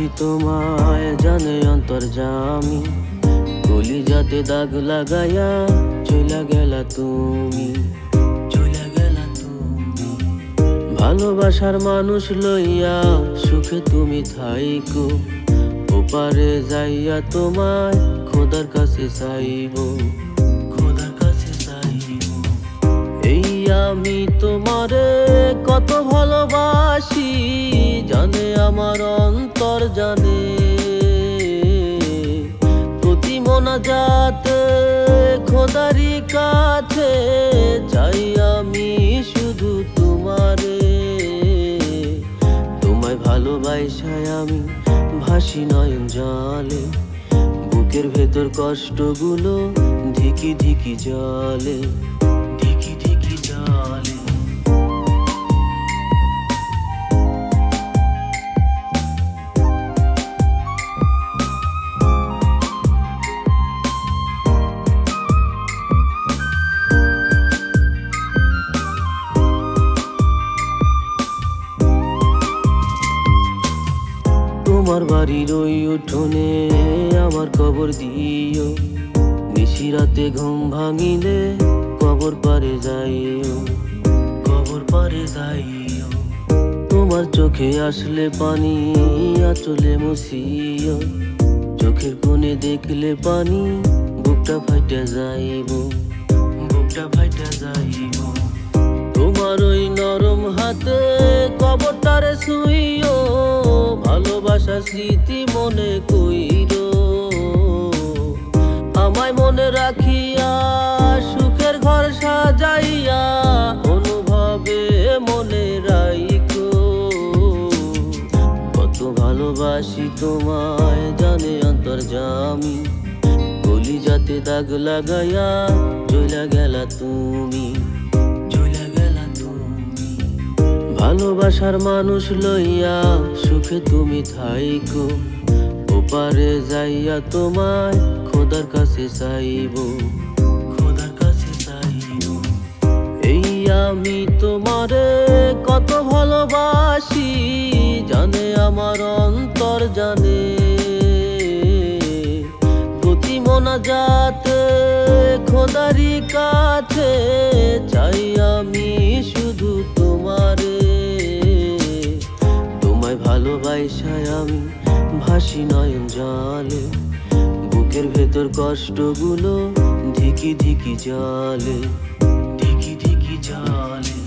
ভালোবাসি তোমায় জানে অন্তর্যামী, কলিজাতে দাগ লাগাইয়া চইলা গেলা তুমি, চইলা গেলা তুমি। ভালোবাসার মানুষ লইয়া সুখে তুমি থাইকো, ওপারে যাইয়া তোমায় খোদার কাছে চাইব, খোদার কাছে চাইব। এই আমি তোমারে কত ভালোবাসি জানে আমার অন্তর জানে, প্রতি মোনাজাতে খোদারি কাছে চাই আমি শুধু তোমারে। তোমায় ভালোবাসায় আমি ভাসি নয়ন জলে, বুকের ভেতর কষ্টগুলো ধিকি ধিকি জলে, ধিকি ধিকি জলে। তোমার বাড়ির ওই উঠোনে আমার কবর দিও, নিশিরাতে ঘুম ভাঙিলে কবর পারে যাইও, কবর পারে যাইও। তোমার চোখে আসলে পানি আঁচলে মুছিও, চোখের কোণে দেখলে পানি বুকটা ফাইটা যাইব, বুকটা ফাইটা যাইব। তোমার ওই নরম হাতে কবরটারে ছুঁইও, ভালোবাসা স্মৃতি মনে কইরো, আমায় মনে রাখিয়া সুখের ঘর সাজাইয়া অনুভবে মনে রাইকো। কত ভালোবাসি তোমায় জানে অন্তর্যামী, কলিজাতে দাগ লাগাইয়া চইলা গেলা তুমি, চইলা গেলা তুমি। ভালোবাসার মানুষ লইয়া সুখে তুমি থাইকো, ওপারে যাইয়া তোমায় খোদার কাছে চাইব, খোদার কাছে চাইব। এই আমি তোমারে কত ভালোবাসি জানে আমার অন্তর জানে, প্রতি মোনাজাতে খোদারি কাছে চাই আমি শুধু তোমারে। তোমায় ভালোবাসায় আমি ভাসি নয়ন জলে, বুকের ভেতর কষ্টগুলো ধিকি ধিকি জলে, ধিকি ধিকি জলে।